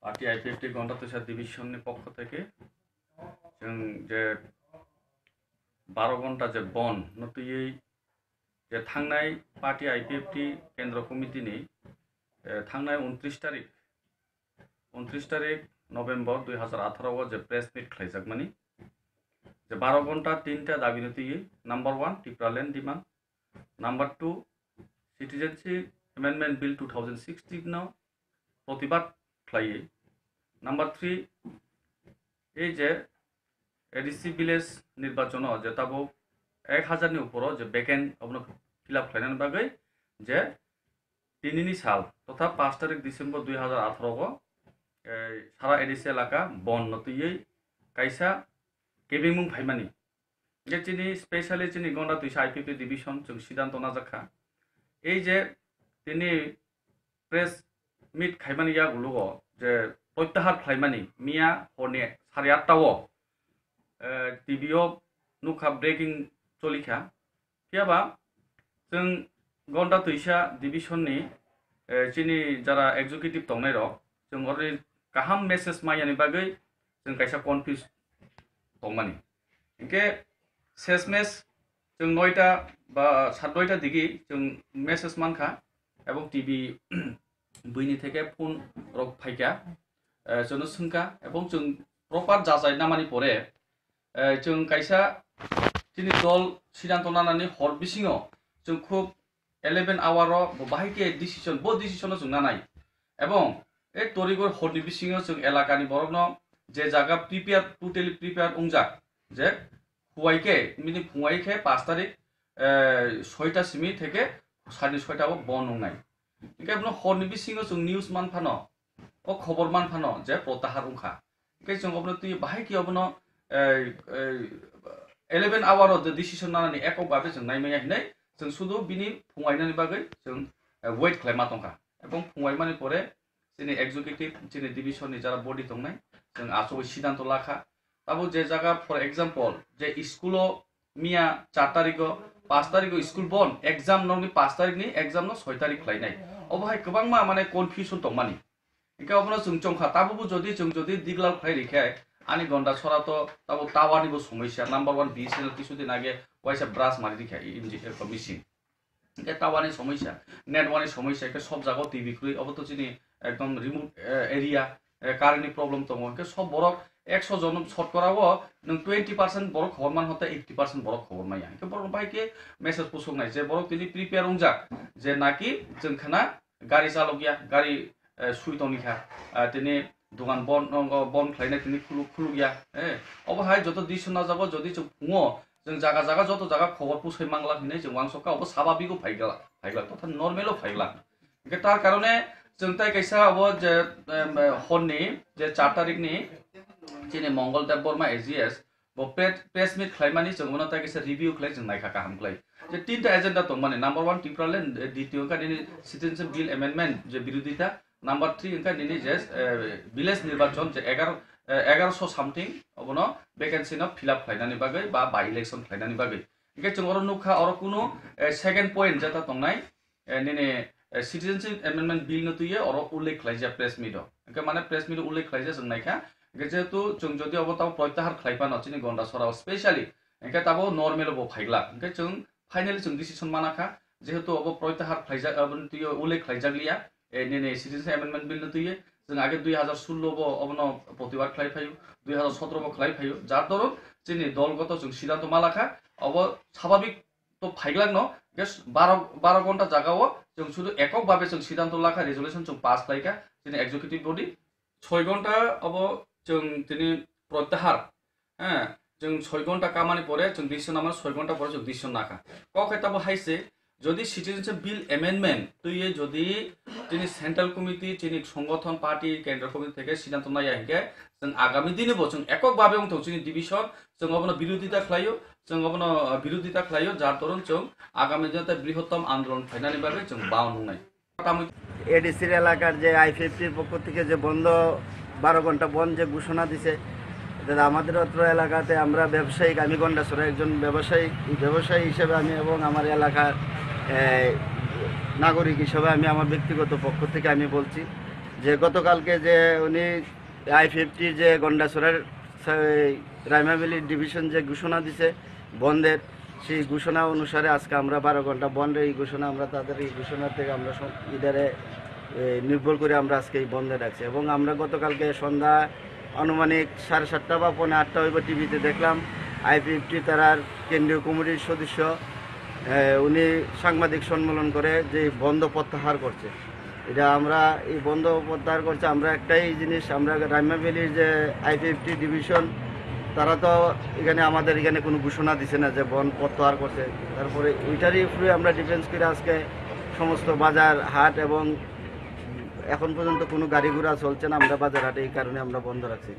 Party IPFT गणतंत्र division पक्ष থেকে जों जे 12 घंटा जे बन नतुयै जे थांनाय पार्टी आईपीएफटी केंद्र कमिटिनि थांनाय 29 तारिख नवेम्बर 2018 जे प्रेस मिट खालायजागमानि जे 12 घंटा 3टा दाबि नतुयै number 1 Tipraland demand number 2 citizenship amendment bill 2016 नाव प्रतिबाद खालायो नम्बर 3 এই যে एडिसी विलेज निर्वाचन जे ताबो 1000 नि ऊपर जे बेकेन्ट अपनो फिलअप खालायनायनि बागै जे दिनैनि साल तथा 5 तारिख डिसेम्बर 2018 को सारा एडिसी एलाका बन नतुयै कायसा केबिमुं फाइमानि जे चिनि स्पेशली चिनि गंडा तुइसा आईपीपी डिविजन जों सिद्धांत नाजाखा এই যে তিনি प्रेस मिट खाइमानि या गुलुगो जे प्रत्याहार खाइमानि मिया हरनि 8:30 टीवीओ नुखा ब्रेकिं चलिखा कियाबा जों गंडा तुइसा डिविजननि चिनि जरा एग्जीक्यूटिव दंनाय र जों हरनि गाहाम मेसेज मायानि बागै जों कायसा कन्फ्यूज दंमानि इनके सेसमेस जों 9टा बा 9टा दिगि जों मेसेज मानखा एवं टीवी बुइनि থেকে ফোন রক ফাইকা जों सुनका एवं जों प्रपार जाजाय नामानि परे जों कायसा दिनै दल सिद्धांत नानानै हर बिसिङाव जों खुब 11 आवाराव बाहायके डिसिसन बो डिसिसन जों नानाय एवं ए तरिगर हरनि बिसिङाव जों एलाकानि बरगनो जे जागा प्रिपेयार टोटली प्रिपेयार उंजाक जे हुवाइके मिनि फुंवाइके 5 तारिख 6टा सिमि থেকে 6:30 बन उंनाय इनके बनो हरनि बिसिङाव जों निउज मानफानो ओ खबर मानफानो जे प्रत्याहार उंखा इनके जों अपनो तु बाहायके अपनो 11 आवर द डिसिसन नानानि एको बाबे जों नायमाया हिनै जों सुदु बिनि फुंवाइनानि बागै जों वेट खालायमा दंखा एवं फुंवाइमानि परे जोंनि एग्जीक्यूटिव जोंनि डिविजननि जारा बडी दंनाय जों आसो सिद्धांत लाखा ताबो जे जागा फर एग्जांपल जे स्कूलो मिया 4 तारिख 5 तारिख स्कूल बन एग्जाम नंनि 5 तारिख नि एग्जाम न 6 तारिख खालायनाय अबहाय गोबां मा माने कन्फ्यूजन दंमानि इनका अपनो जों चंखा ताबो जदि दिगलाल खाय रिखाय आनी गंडा छरा तो ताबो टावारनिबो समस्या नम्बर 1 बीएसएनएल किछुदिन आगे वाइसा ब्रास मारि दिखाय इन्जिनियर कमिशन इनके टावारनि समस्या नेटवर्कनि समस्या के सब जागा टीवी खुरि अब तो जिनि एकदम रिमोट एरिया कारेन्टनि प्रब्लेम दङ के सब बरक 100 जन शतकरावो नों 20% बरक खबरमान हता 80% बरक खबरमाया के बरक बायके मेसेज पुसंनाय जे बरक दिनि प्रिपेयार उंजाक जे नाकि जों खाना गारि चालकिया गारि सुइतनिखा दिनि दुकान बन खालायनाय दिनि खुलु गया अब हाय जत डिसिसन ना जाबो जदि जों फुङो जों जागा जागा जत जागा खबर पुसै मांगला हिनै जों वांसका अब साबाबिगो फाइगला तथा नर्मेलो फाइगला के तार कारणे जों ताय कैसा अब जे हरनि जे 4 तारिखनि चिनि मंगलदेव बर्मा एजीएस बो प्रेस मिट खालायमानि जों उनाव ताय कैसा रिव्यू खालाय जों नायखा गाहाम खालाय जे 3टा एजेंडा दं माने नम्बर 1 टिप्रालेण्ड द्वितीय का दिनि सिटिजनशिप बिल एमेन्डमेन्ट जे विरोधिता नम्बर 3 इनका दिनि जे विलेज निर्वाचन जे 1100 सामथिं अबनो वैकेंसी न फिलअप खालायनानि बागै बा बाय इलेक्शन खालायनानि बागै इनके जों अर नुखा अर कुनु सेकेंड पॉइंट जेता दंनाय निने सिटिजनशिप एमेन्डमेन्ट बिल नतुये अर उल्लेख खालायजा प्रेस मिट इनके माने प्रेस मिट उल्लेख खालायजा जों नायखा जेहेतु जों जदि अब ताव प्रत्याहार खालायफानो चिनि गंडा सराव स्पेशली इनके ताबो नर्मेल बो फाइगला इनके जों फाइनली जों डिसिसन मानाखा जेहेतु अब प्रत्याहार खालायजा अब उल्लेख खालायजागलिया निने सिटिजनशिप एमेन्डमेन्ट बिल नतुये जों आगे 2016 बो अबनो प्रतिबाद खालायफायो 2017 बो खालायफायो जार दरन जोंनि दलगत जों सिद्धांत मालाखा अब स्वाभाविक तो फाइगलांनो 12 घंटा जागाव जों शुद्ध एকক भावे जों सिद्धांत लाखा रेजोल्यूशन जों पास खालायखा जोंनि एग्जीक्यूटिव बडी 6 घंटा अब जों दिनै प्रत्याहार जों 6 घंटा कामानि परे जों डिसिसन नामा 6 घंटा परे जों डिसिसन नाखा कखेताबो हाइसे যদি সিটিজেনশিপ বিল এমেন্ডমেন্ট তুই যদি তিনি সেন্ট্রাল কমিটি তিনি সংগঠন পার্টি কেন্দ্র কমিটি থেকে সিদ্ধান্ত নাই আহিকে जों आगामी दिनबो जों एककभावे उंथौ जोंनि डिविजन जों अबनो विरोधिता खालायो जों अबनो विरोधिता खालायो जार दरन जों आगामी दिनते बृहत्तम आंदोलन फाइनानि बागै जों बावनुनाय एडिसि এলাকার যে আই50 পক্ষ থেকে যে বন্ধ 12 ঘন্টা বন্ধ যে ঘোষণা দিয়েছে আমাদের অত্র এলাকাতে আমরা ব্যবসায়িক আমি গন্ডাছড়া একজন ব্যবসায়ী হিসেবে আমি এবং আমার এলাকার নাগরিক হিসেবে আমি আমার ব্যক্তিগত পক্ষ থেকে আমি বলছি যে গতকালকে যে উনি I-50 যে গন্ডাছড়ার রাইমাবেলি ডিভিশন যে ঘোষণা দিছে বন্ধের, সেই ঘোষণা অনুসারে আজকে আমরা 12 ঘন্টা বন্ধ, এই ঘোষণা আমরা তাদের এই ঘোষণা থেকে আমরা ইদারে নির্ভর করে আমরা আজকে এই বন্ধে রাখছি। এবং আমরা গতকালকে সন্ধ্যা আনুমানিক 7:30 বা 8:45 হইব টিভিতে দেখলাম I-50 তারার কেন্দ্রীয় কমিটির সদস্য উনি সাংবাদিক সম্মেলন করে যে বন্ধ প্রত্যাহার করছে। এটা আমরা এই বন্ধ প্রত্যাহার করছে, আমরা একটাই জিনিস, আমরা রাইমাবেলির যে I-50 ডিভিশন তারা তো এখানে আমাদের এখানে কোনো ঘোষণা দিছে না যে বন প্রত্যাহার করছে। তারপরে ওইটারই উপরে আমরা ডিফেন্স করে আজকে সমস্ত বাজার হাট এবং এখন পর্যন্ত কোনো গাড়ি ঘোড়া চলছে না, আমরা বাজার হাটে এই কারণে আমরা বন্ধ রাখছি।